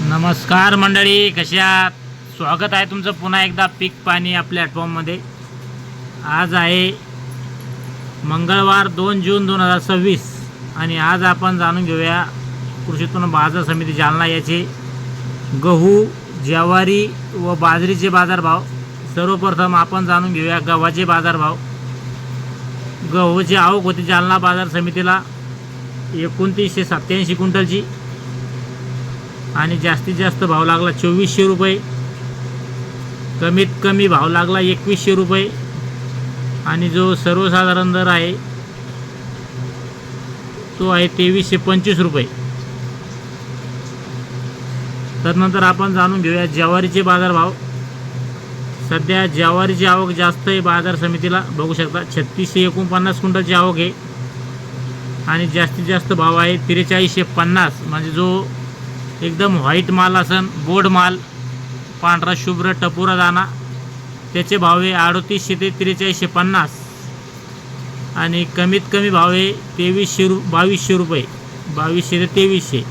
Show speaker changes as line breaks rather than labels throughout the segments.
नमस्कार मंडळी, कशा आहात? स्वागत आहे तुमचं पुन्हा एकदा पीक पाणी या प्लॅटफॉर्ममध्ये. आज आहे मंगळवार 2 जून 2026 आणि आज आपण जाणून घेऊया कृषी उत्पन्न बाजार समिती जालना याचे गहू, ज्वारी व बाजरीचे बाजारभाव. सर्वप्रथम आपण जाणून घेऊया गव्हाचे बाजारभाव. गहूची आवक होती जालना बाजार समितीला 2987 क्विंटलची आणि जास्तीत जास्त भाव लागला 2400 रुपये. कमीत कमी भाव लागला 2100 रुपये आणि जो सर्वसाधारण दर आहे तो आहे 2325 रुपये. त्यानंतर आपण जाणून घेऊया ज्वारीचे बाजारभाव. सध्या ज्वारीची आवक जास्त आहे बाजार समितीला, बघू शकता 3649 क्विंटलची आवक आहे आणि जास्तीत जास्त भाव आहे 4350. म्हणजे जो एकदम व्हाईट माल असन, बोर्ड माल, पांढरा शुभ्र टपुरा दाना, त्याचे भाव आहे 3800 ते 4350 आणि कमीत कमी भाव आहे 2200 रुपये, 2200 ते 2300.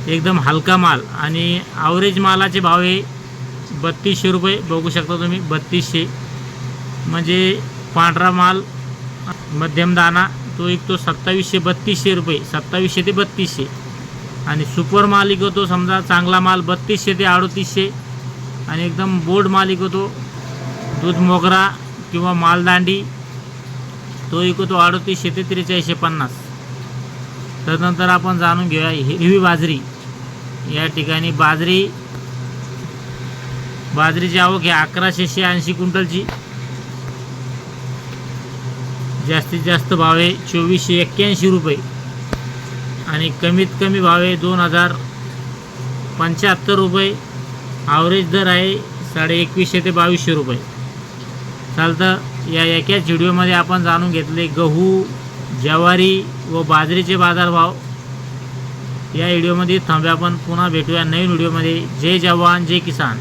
एकदम हलका माल आणि ॲव्हरेज मालाचे भाव आहे 3200 रुपये. बघू शकता तुम्ही 3200. म्हणजे पांढरा माल मध्यम दाना तो एक तो 2700-3200 रुपये, 2700 ते 3200 आणि सुपर माल इकतो समजा चांगला माल 3200 ते 3800 आणि एकदम बोर्ड माल इकतो दूध मोगरा किंवा मालदांडी तो इकतो 3800 ते 4350. त्यानंतर आपण जाणून घेऊया हिरवी बाजरी. या ठिकाणी बाजरीची आवक आहे 1180 क्विंटलची. जास्तीत जास्त भाव आहे 2481 रुपये आणि कमीत कमी भाव आहे 2075 रुपये. ॲव्हरेज दर आहे 2150 ते 2200 रुपये. चालतं, या एकाच व्हिडिओमध्ये आपण जाणूून घेतले गहू, ज्वारी व बाजरीचे बाजारभाव. या व्हिडिओमध्ये थांबूया, आपण पुन्हा भेटूया नवीन व्हिडिओमध्ये. जय जवान जय किसान.